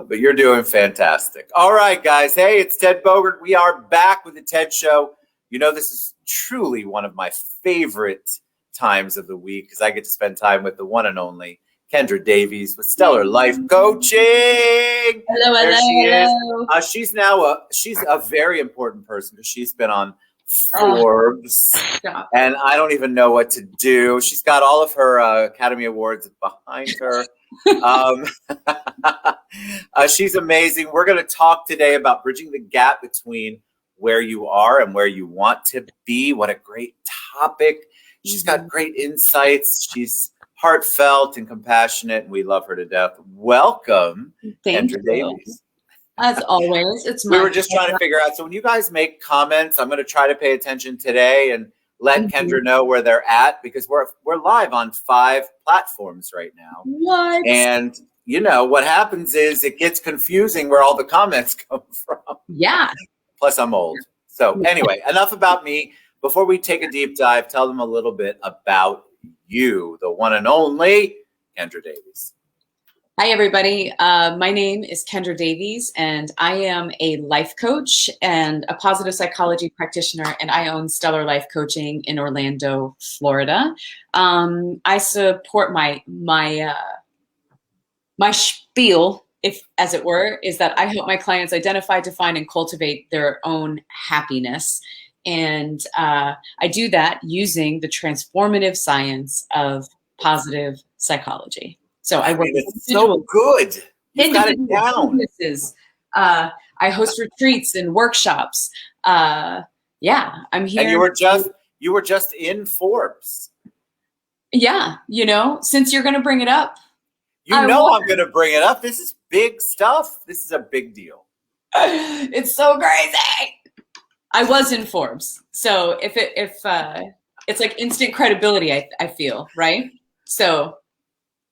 but you're doing fantastic. All right, guys. Hey, it's Ted Bogert. We are back with the Ted Show. You know, this is truly one of my favorite times of the week because I get to spend time with the one and only Kendra Davies with Stellar Life Coaching. Hello, there hello. She is. She's a very important person because she's been on Forbes, and I don't even know what to do. She's got all of her Academy Awards behind her. She's amazing. We're going to talk today about bridging the gap between where you are and where you want to be. What a great topic. She's got great insights. She's heartfelt and compassionate, and we love her to death. Welcome, Kendra Davies. As always, it's we were just trying to figure out. So when you guys make comments, I'm going to try to pay attention today and let Kendra know where they're at because we're live on 5 platforms right now. What? And you know what happens is it gets confusing where all the comments come from. Yeah. Plus, I'm old. So anyway, enough about me. Before we take a deep dive, tell them a little bit about you, the one and only Kendra Davies. Hi, everybody. My name is Kendra Davies, and I am a life coach and a positive psychology practitioner, and I own Stellar Life Coaching in Orlando, Florida. I support my spiel, if as it were, is that I help my clients identify, define, and cultivate their own happiness. And I do that using the transformative science of positive psychology. So I work with so good. You got it down. Businesses. I host retreats and workshops. I'm here. And you were just in Forbes. Yeah, you know, since you're going to bring it up. I'm going to bring it up. This is big stuff. This is a big deal. It's so crazy. I was in Forbes, so if it's like instant credibility, I feel, right? So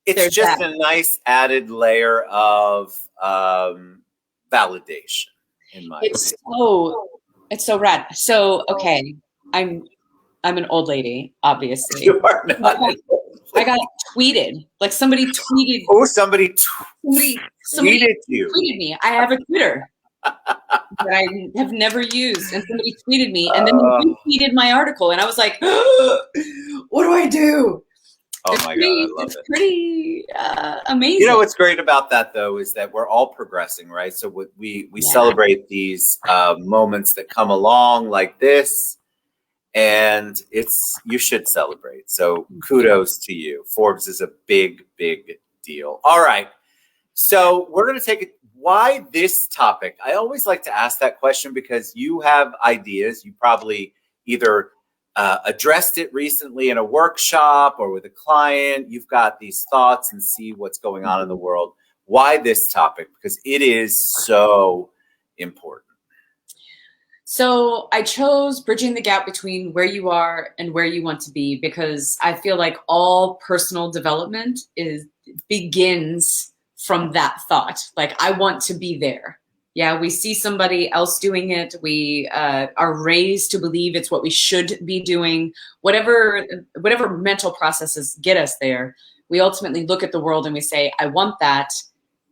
it's just a nice added layer of validation in my opinion. It's so rad. So okay, I'm an old lady, obviously. You are not. I got tweeted. Like somebody tweeted. Oh, somebody tweeted you. Tweeted me. I have a Twitter that I have never used, and somebody tweeted me, and then they retweeted my article, and I was like, "What do I do?" Oh my God, I love it. It's pretty amazing. You know what's great about that though is that we're all progressing, right? So we celebrate these moments that come along like this. And you should celebrate. So kudos to you. Forbes is a big, big deal. All right. So we're going to take it. Why this topic? I always like to ask that question because you have ideas. You probably either addressed it recently in a workshop or with a client. You've got these thoughts and see what's going on in the world. Why this topic? Because it is so important. So I chose bridging the gap between where you are and where you want to be because I feel like all personal development begins from that thought. Like I want to be there. Yeah, we see somebody else doing it. We are raised to believe it's what we should be doing. Whatever mental processes get us there, we ultimately look at the world and we say, I want that.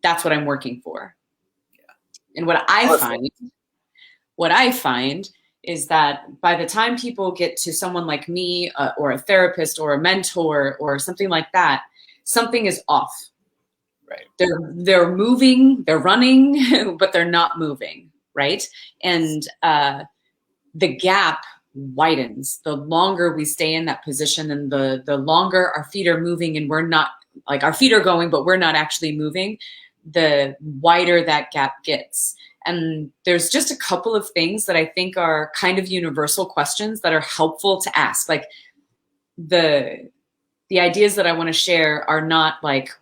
That's what I'm working for. Yeah. And what I find is that by the time people get to someone like me or a therapist or a mentor or something like that, something is off. Right. They're moving, they're running, but they're not moving, right? And the gap widens. The longer we stay in that position and the longer our feet are moving and we're not, like our feet are going, but we're not actually moving, the wider that gap gets. And there's just a couple of things that I think are kind of universal questions that are helpful to ask. Like the ideas that I want to share are not like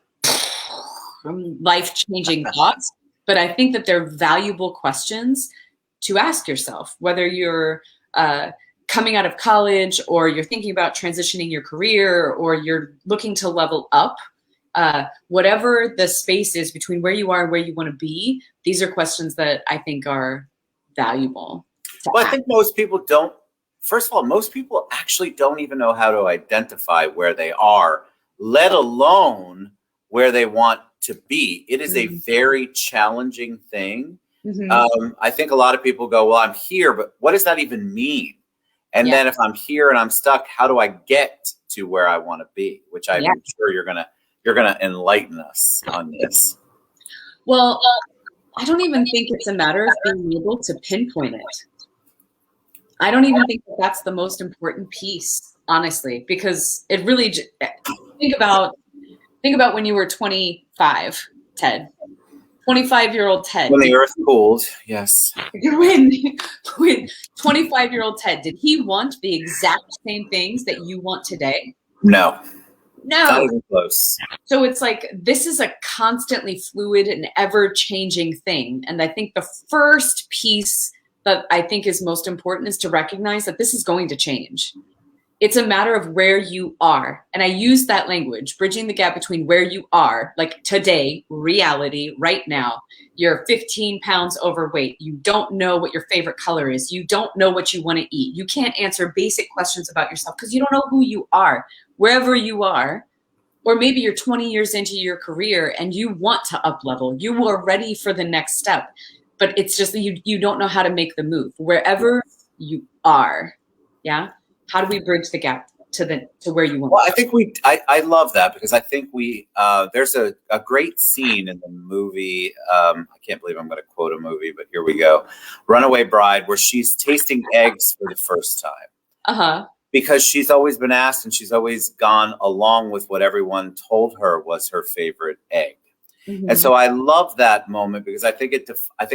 life-changing thoughts, but I think that they're valuable questions to ask yourself, whether you're coming out of college or you're thinking about transitioning your career or you're looking to level up. Whatever the space is between where you are and where you want to be, these are questions that I think are valuable. Well, I think most people don't. First of all, most people actually don't even know how to identify where they are, let alone where they want to be. It is a Mm-hmm. very challenging thing. Mm-hmm. I think a lot of people go, well, I'm here, but what does that even mean? And Yeah. then if I'm here and I'm stuck, how do I get to where I want to be? Which I'm Yeah. sure you're gonna enlighten us on this. Well, I don't even think it's a matter of being able to pinpoint it. I don't even think that that's the most important piece, honestly, because it really think about when you were 25, Ted. 25-year-old Ted. When the earth cooled, yes. When 25-year-old Ted, did he want the exact same things that you want today? No, not No. even close. So it's like, this is a constantly fluid and ever-changing thing. And I think the first piece that I think is most important is to recognize that this is going to change. It's a matter of where you are. And I use that language, bridging the gap between where you are, like today, reality, right now. You're 15 pounds overweight. You don't know what your favorite color is. You don't know what you want to eat. You can't answer basic questions about yourself because you don't know who you are. Wherever you are, or maybe you're 20 years into your career and you want to up level. You are ready for the next step, but it's just that you don't know how to make the move. Wherever you are, yeah. How do we bridge the gap to where you want? Well, I think I love that because I think there's a great scene in the movie. I can't believe I'm going to quote a movie, but here we go. Runaway Bride, where she's tasting eggs for the first time. Uh-huh. Because she's always been asked and she's always gone along with what everyone told her was her favorite egg. Mm-hmm. And so I love that moment because I think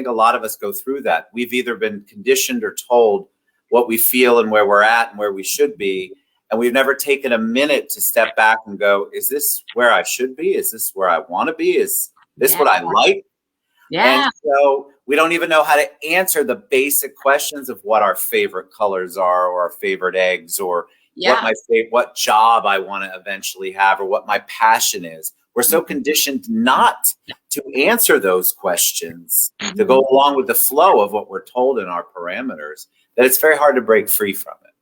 a lot of us go through that. We've either been conditioned or told what we feel and where we're at and where we should be. And we've never taken a minute to step back and go, is this where I should be? Is this where I want to be? Is this what I like? Yeah. And so we don't even know how to answer the basic questions of what our favorite colors are or our favorite eggs or what job I want to eventually have or what my passion is. We're so conditioned not to answer those questions, to go along with the flow of what we're told in our parameters, that it's very hard to break free from it.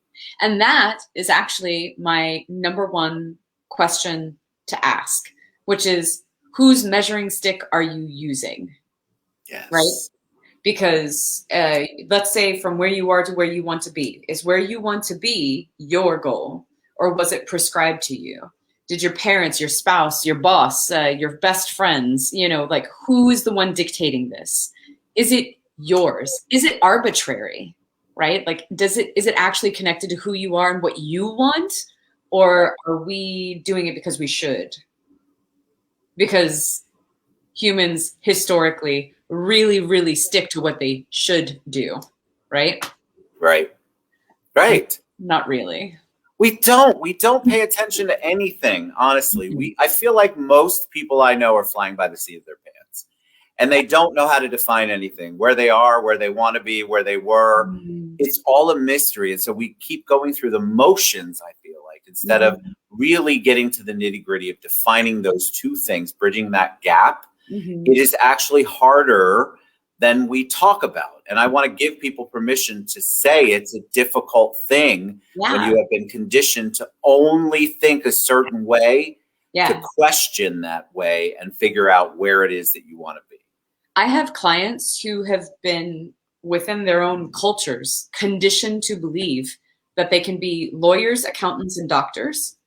And that is actually my number one question to ask, which is, whose measuring stick are you using? Yes. Right? Because let's say from where you are to where you want to be, is where you want to be your goal, or was it prescribed to you? Did your parents, your spouse, your boss, your best friends, like who is the one dictating this? Is it yours? Is it arbitrary, right? Like, is it actually connected to who you are and what you want? Or are we doing it because we should? Because humans historically really, really stick to what they should do, right? Right. Not really. We don't pay attention to anything, honestly. I feel like most people I know are flying by the seat of their pants. And they don't know how to define anything, where they are, where they want to be, where they were. It's all a mystery. And so we keep going through the motions, I feel like, instead of really getting to the nitty-gritty of defining those two things, bridging that gap. It is actually harder than we talk about. And I want to give people permission to say it's a difficult thing when you have been conditioned to only think a certain way, to question that way and figure out where it is that you want to be. I have clients who have been within their own cultures conditioned to believe that they can be lawyers, accountants, and doctors.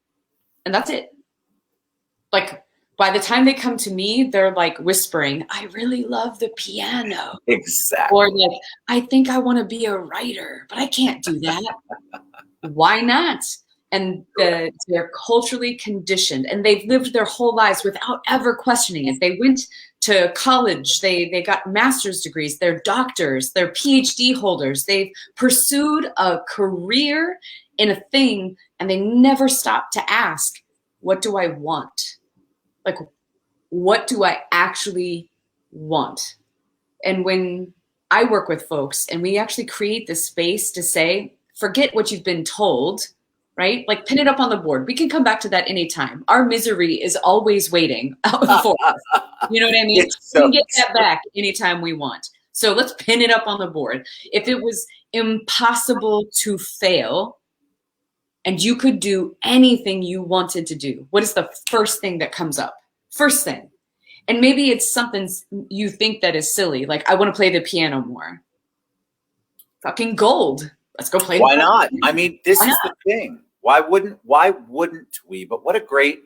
And that's it. Like, by the time they come to me, they're like whispering, I really love the piano. Exactly. Or like, I think I want to be a writer, but I can't do that. Why not? And they're culturally conditioned and they've lived their whole lives without ever questioning it. They went to college, they got master's degrees, they're doctors, they're PhD holders. They've pursued a career in a thing and they never stopped to ask, what do I want? Like, what do I actually want? And when I work with folks and we actually create this space to say, forget what you've been told, right? Like, pin it up on the board. We can come back to that anytime. Our misery is always waiting out for us. You know what I mean? We can get that back anytime we want. So let's pin it up on the board. If it was impossible to fail and you could do anything you wanted to do, what is the first thing that comes up? First thing. And maybe it's something you think that is silly. Like, I want to play the piano more. Fucking gold. Let's go play. Why not? I mean, this Why is not? the thing. Why wouldn't we? But what a great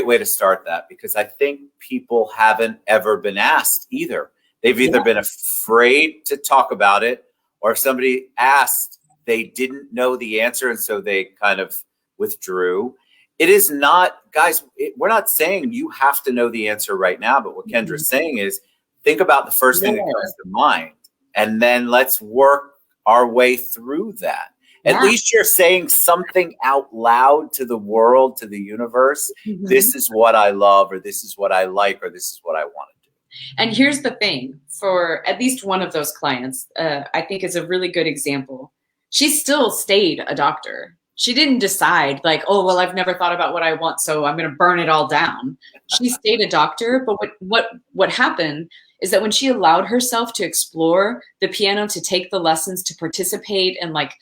way to start that, because I think people haven't ever been asked either. They've either been afraid to talk about it, or if somebody asked, they didn't know the answer, and so they kind of withdrew. It is not, guys, we're not saying you have to know the answer right now, but what Kendra's saying is, think about the first thing that comes to mind, and then let's work our way through that. At least you're saying something out loud to the world, to the universe. This is what I love, or this is what I like, or this is what I want to do. And here's the thing, for at least one of those clients, I think is a really good example. She still stayed a doctor. She didn't decide like, oh, well, I've never thought about what I want, so I'm going to burn it all down. She stayed a doctor. But what happened is that when she allowed herself to explore the piano, to take the lessons, to participate in like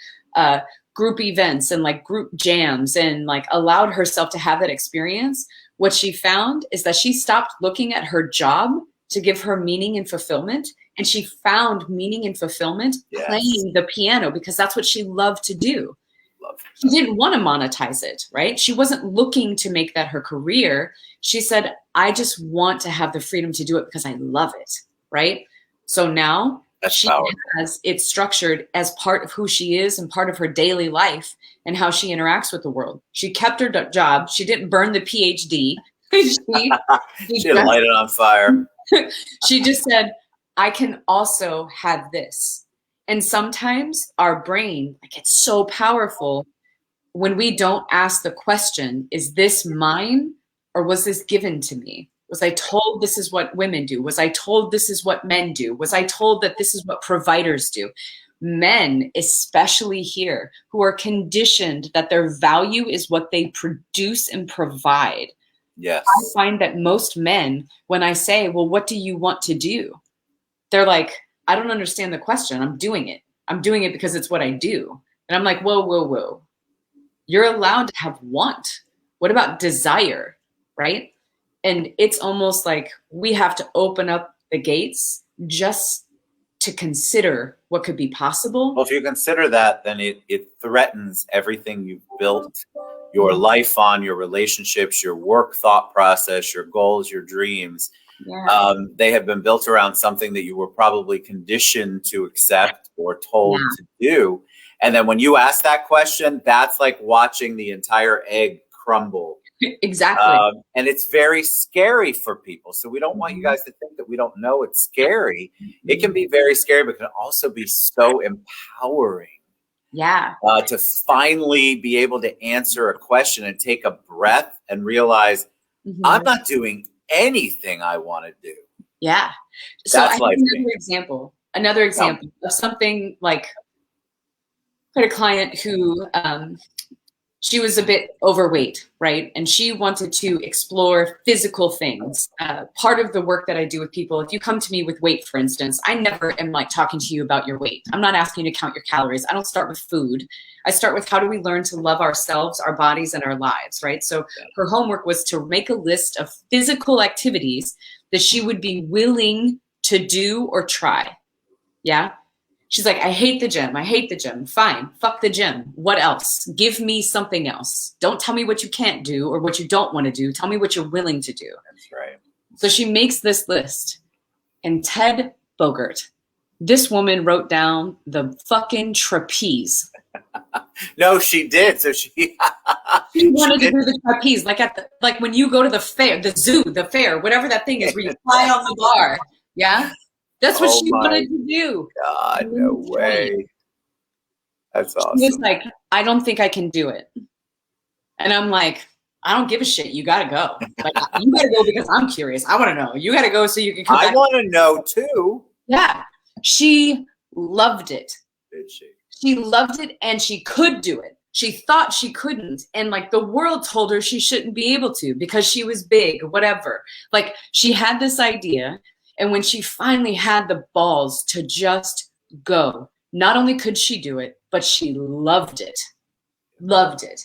group events and like group jams, and like allowed herself to have that experience, what she found is that she stopped looking at her job to give her meaning and fulfillment. And she found meaning and fulfillment playing the piano, because that's what she loved to do. She didn't want to monetize it, right? She wasn't looking to make that her career. She said, I just want to have the freedom to do it because I love it, right? So now she has it structured as part of who she is and part of her daily life and how she interacts with the world. She kept her job. She didn't burn the PhD. She didn't light it on fire. She just said, I can also have this. And sometimes our brain, like, it's so powerful when we don't ask the question, is this mine or was this given to me? Was I told this is what women do? Was I told this is what men do? Was I told that this is what providers do? Men, especially here, who are conditioned that their value is what they produce and provide. Yes. I find that most men, when I say, well, what do you want to do? They're like, I don't understand the question. I'm doing it. I'm doing it because it's what I do. And I'm like, whoa, whoa, whoa. You're allowed to have want. What about desire, right? And it's almost like we have to open up the gates just to consider what could be possible. Well, if you consider that, then it threatens everything you've built your life on, your relationships, your work thought process, your goals, your dreams. Yeah. They have been built around something that you were probably conditioned to accept or told to do. And then when you ask that question, that's like watching the entire egg crumble. Exactly. And it's very scary for people. So we don't want you guys to think that we don't know it's scary. It can be very scary, but it can also be so empowering. Yeah. To finally be able to answer a question and take a breath and realize I'm not doing anything I want to do. Yeah. So I have another example of something like, I had a client who she was a bit overweight, right? And she wanted to explore physical things. Part of the work that I do with people, if you come to me with weight, for instance, I never am like talking to you about your weight. I'm not asking you to count your calories. I don't start with food. I start with how do we learn to love ourselves, our bodies, and our lives, right? So her homework was to make a list of physical activities that she would be willing to do or try. Yeah. She's like, I hate the gym. I hate the gym. Fine. Fuck the gym. What else? Give me something else. Don't tell me what you can't do or what you don't want to do. Tell me what you're willing to do. That's right. So she makes this list. And Ted Bogert, this woman wrote down the fucking trapeze. No, she did. So she wanted to do the trapeze, like when you go to the fair, the zoo, the fair, whatever that thing is where you fly on the bar. Yeah. That's what she wanted to do. God, no way. That's awesome. She was like, I don't think I can do it. And I'm like, I don't give a shit. You got to go. Like, you got to go because I'm curious. I want to know. You got to go so you can come back. I want to know too. Yeah. She loved it. Did she? She loved it and she could do it. She thought she couldn't. And like the world told her she shouldn't be able to because she was big, whatever. Like she had this idea. And when she finally had the balls to just go, not only could she do it, but she loved it. Loved it.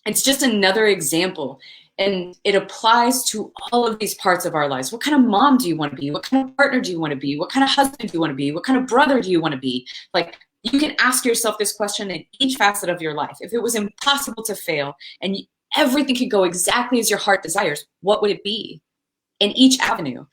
It's just another example. And it applies to all of these parts of our lives. What kind of mom do you want to be? What kind of partner do you want to be? What kind of husband do you want to be? What kind of brother do you want to be? Like, you can ask yourself this question in each facet of your life. If it was impossible to fail and everything could go exactly as your heart desires, what would it be in each avenue?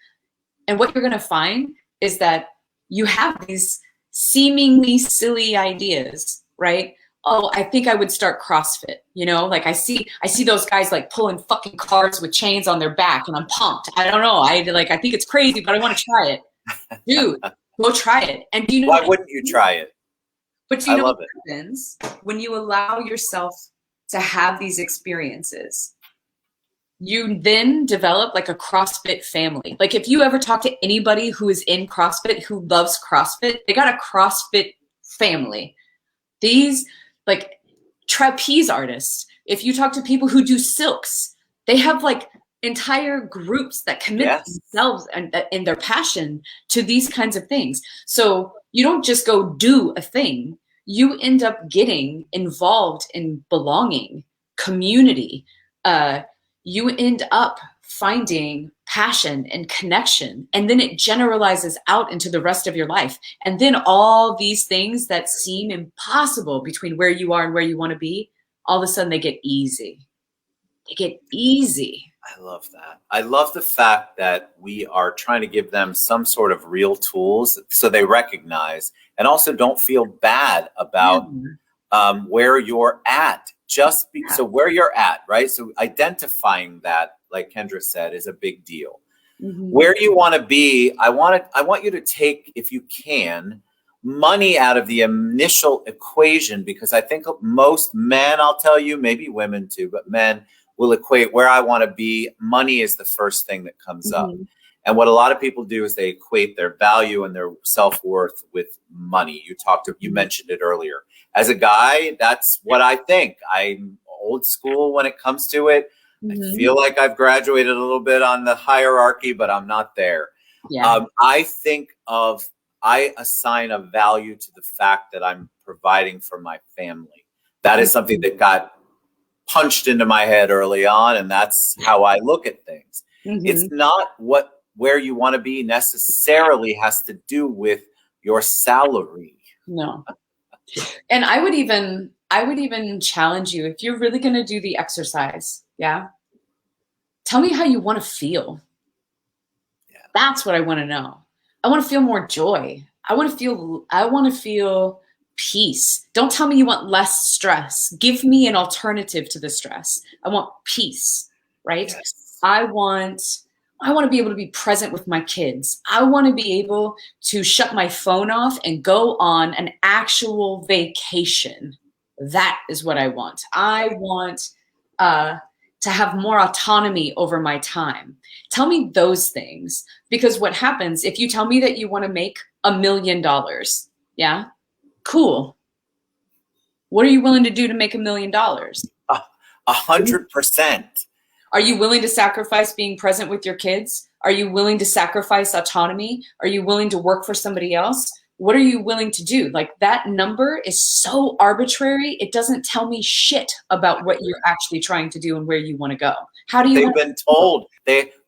And what you're going to find is that you have these seemingly silly ideas, right? Oh, I think I would start CrossFit. You know, like I see those guys like pulling fucking cars with chains on their back, and I'm pumped. I don't know. I think it's crazy, but I want to try it. Dude, go try it. And do you know Why wouldn't you try it? But do you know love what happens when you allow yourself to have these experiences? You then develop like a CrossFit family. Like if you ever talk to anybody who is in CrossFit, who loves CrossFit, they got a CrossFit family. These like trapeze artists, if you talk to people who do silks, they have like entire groups that commit themselves and their passion to these kinds of things. So you don't just go do a thing. You end up getting involved in belonging, community. You end up finding passion and connection, and then it generalizes out into the rest of your life. And then all these things that seem impossible between where you are and where you want to be, all of a sudden they get easy. They get easy. I love that. I love the fact that we are trying to give them some sort of real tools so they recognize and also don't feel bad about where you're at. So where you're at, right? So identifying that, like Kendra said, is a big deal. Mm-hmm. Where you want to be, I want you to take, if you can, money out of the initial equation, because I think most men, I'll tell you, maybe women too, but men will equate where I want to be. Money is the first thing that comes up. And what a lot of people do is they equate their value and their self-worth with money. You mentioned it earlier. As a guy, that's what I think. I'm old school when it comes to it. I feel like I've graduated a little bit on the hierarchy, but I'm not there. Yeah. I assign a value to the fact that I'm providing for my family. That is something that got punched into my head early on, and that's how I look at things. It's not where you want to be necessarily has to do with your salary. No. And I would even challenge you, if you're really going to do the exercise, tell me how you want to feel. Yeah. That's what I want to know. I want to feel more joy. I want to feel peace. Don't tell me you want less stress. Give me an alternative to the stress. I want peace, right? Yes. I want to be able to be present with my kids. I want to be able to shut my phone off and go on an actual vacation. That is what I want. I want to have more autonomy over my time. Tell me those things, because what happens if you tell me that you want to make $1 million? Yeah, cool. What are you willing to do to make $1 million? 100%. Are you willing to sacrifice being present with your kids? Are you willing to sacrifice autonomy? Are you willing to work for somebody else? What are you willing to do? Like, that number is so arbitrary. It doesn't tell me shit about what you're actually trying to do and where you want to go. How do you? They've been told.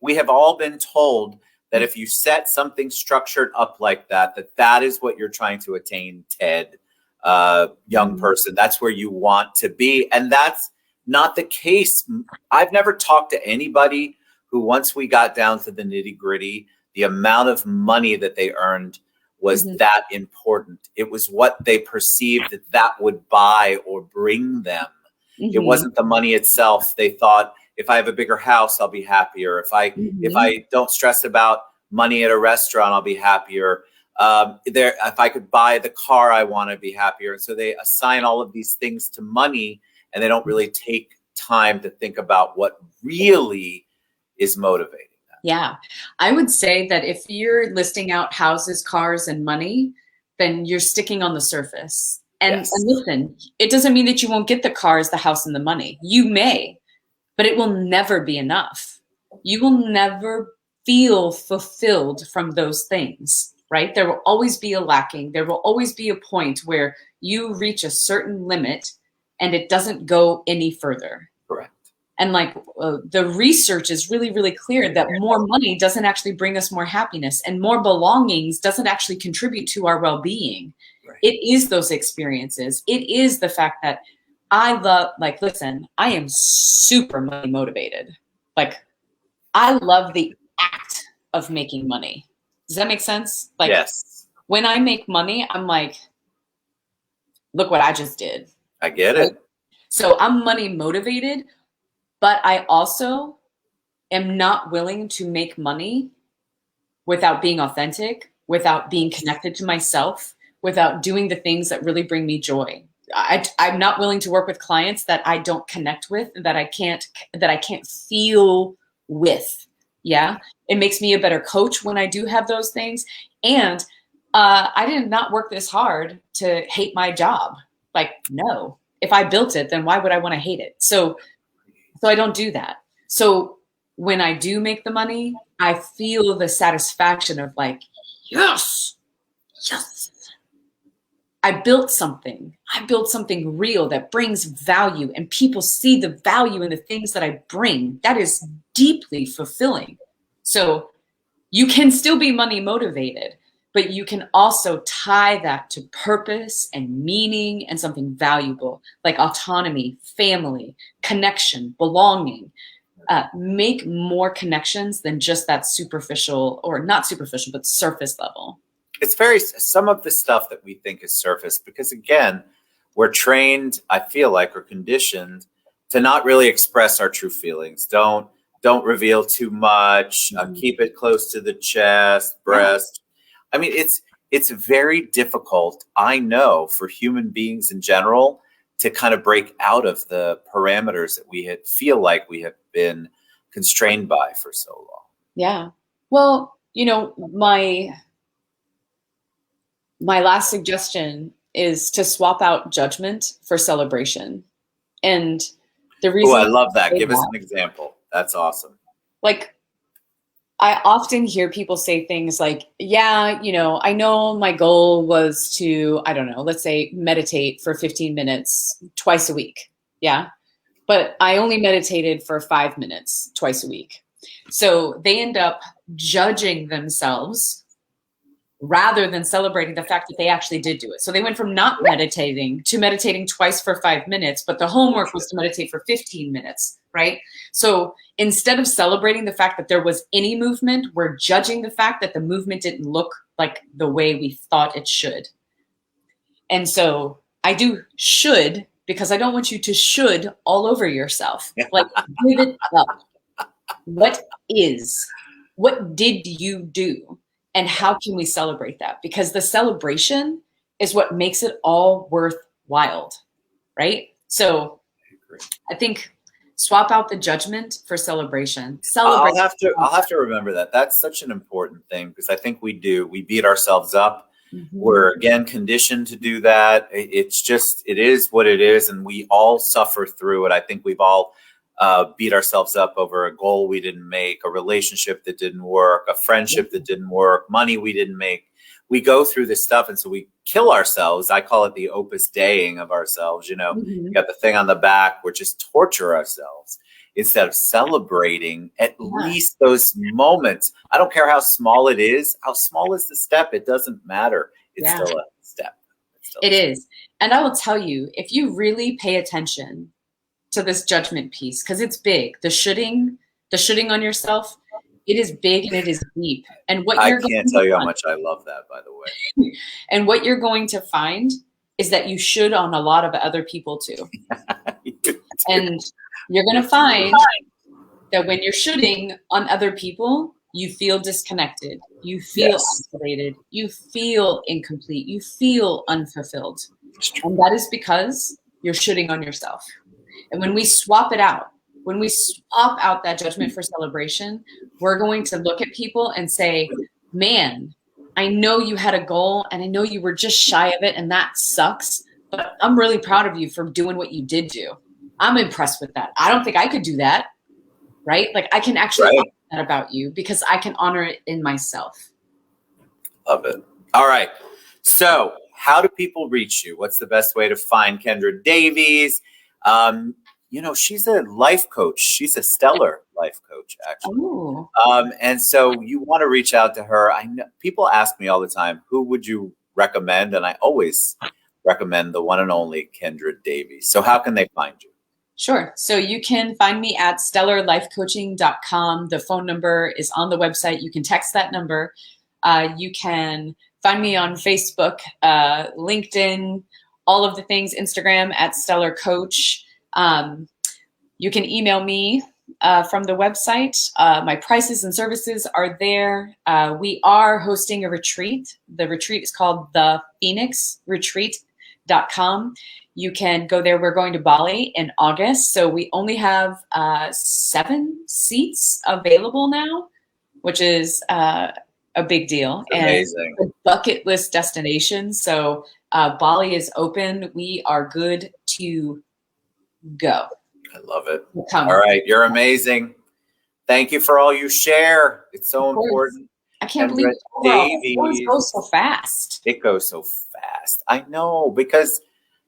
We have all been told that if you set something structured up like that, that is what you're trying to attain, Ted, young person. That's where you want to be, and that's not the case. I've never talked to anybody who, once we got down to the nitty gritty, the amount of money that they earned was that important. It was what they perceived that would buy or bring them. It wasn't the money itself. They thought, if I have a bigger house, I'll be happier. If I don't stress about money at a restaurant, I'll be happier. If I could buy the car I want to be happier. And so they assign all of these things to money, and they don't really take time to think about what really is motivating them. Yeah. I would say that if you're listing out houses, cars, and money, then you're sticking on the surface. And listen, it doesn't mean that you won't get the cars, the house, and the money. You may, but it will never be enough. You will never feel fulfilled from those things, right? There will always be a lacking. There will always be a point where you reach a certain limit and it doesn't go any further. Correct. And like the research is really, really clear that more money doesn't actually bring us more happiness, and more belongings doesn't actually contribute to our well-being. Right. It is those experiences. It is the fact that I love, like, listen, I am super money motivated. Like, I love the act of making money. Does that make sense? Like, Yes, when I make money, I'm like, look what I just did. I get it. So I'm money motivated, but I also am not willing to make money without being authentic, without being connected to myself, without doing the things that really bring me joy. I'm not willing to work with clients that I don't connect with, that I can't feel with. Yeah, it makes me a better coach when I do have those things. And I did not work this hard to hate my job. Like, no, if I built it, then why would I want to hate it? So I don't do that. So when I do make the money, I feel the satisfaction of like, yes, yes, I built something. I built something real that brings value, and people see the value in the things that I bring. That is deeply fulfilling. So you can still be money motivated, but you can also tie that to purpose and meaning and something valuable, like autonomy, family, connection, belonging. Make more connections than just that superficial, or not superficial, but surface level. It's some of the stuff that we think is surface, because again, we're trained, I feel like, or conditioned to not really express our true feelings. Don't reveal too much. Keep it close to the chest, breast. I mean, it's very difficult, I know, for human beings in general to kind of break out of the parameters that we feel like we have been constrained by for so long. Yeah. Well, my last suggestion is to swap out judgment for celebration. And the reason I love that. Give us an example. That's awesome. Like, I often hear people say things like, yeah, I know my goal was to, I don't know, let's say meditate for 15 minutes twice a week. Yeah. But I only meditated for 5 minutes twice a week. So they end up judging themselves rather than celebrating the fact that they actually did do it. So they went from not meditating to meditating twice for 5 minutes, but the homework was to meditate for 15 minutes, right? So instead of celebrating the fact that there was any movement, we're judging the fact that the movement didn't look like the way we thought it should. And so I do should, because I don't want you to should all over yourself. Like, give it up. What did you do? And how can we celebrate that? Because the celebration is what makes it all worthwhile, right? So I think swap out the judgment for celebration. I'll have to remember that. That's such an important thing, because I think we beat ourselves up. Mm-hmm. We're again conditioned to do that. It is what it is, and we all suffer through it. I think we've all beat ourselves up over a goal we didn't make, a relationship that didn't work, a friendship that didn't work, money we didn't make. We go through this stuff, and so we kill ourselves. I call it the opus deing of ourselves. Mm-hmm. You got the thing on the back. We're just torture ourselves instead of celebrating at least those moments. I don't care how small it is. How small is the step? It doesn't matter. It's still a step. It is. And I will tell you, if you really pay attention to this judgment piece, because it's big, the shoulding on yourself, it is big and it is deep. And what I can't tell you how much I love that, by the way. And what you're going to find is that you should on a lot of other people too. And you're going to find that when you're shoulding on other people, you feel disconnected, you feel isolated, you feel incomplete, you feel unfulfilled. And that is because you're shoulding on yourself. And when we swap it out, when we swap out that judgment for celebration, we're going to look at people and say, man, I know you had a goal and I know you were just shy of it and that sucks, but I'm really proud of you for doing what you did do. I'm impressed with that. I don't think I could do that, right? Like, I can actually honor that about you because I can honor it in myself. Love it. All right. So how do people reach you? What's the best way to find Kendra Davies? she's a life coach. She's a stellar life coach, actually. Oh, And so you want to reach out to her. I know people ask me all the time, who would you recommend? And I always recommend the one and only Kendra Davies. So how can they find you? sure. So you can find me at stellarlifecoaching.com. The phone number is on the website. You can text that number. You can find me on Facebook, LinkedIn, all of the things, Instagram at Stellar Coach. You can email me from the website. My prices and services are there. We are hosting a retreat. The retreat is called the phoenixretreat.com. You can go there. We're going to Bali in August. So we only have 7 seats available now, which is a big deal. Amazing. And a bucket list destination. So Bali is open. We are good to go. I love it. Come. All right. You're amazing. Thank you for all you share. It's so Of course. important. I can't Kendra believe Davies. it goes so fast. It goes so fast. I know, because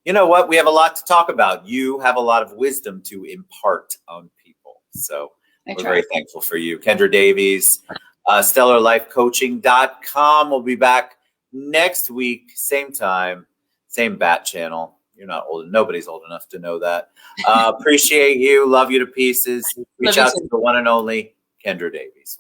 you know what? We have a lot to talk about. You have a lot of wisdom to impart on people. So we're very thankful for you. Kendra Davies, stellarlifecoaching.com. We'll be back next week, same time, same bat channel. You're not old. Nobody's old enough to know that. Appreciate you. Love you to pieces. Reach out to the one and only Kendra Davies.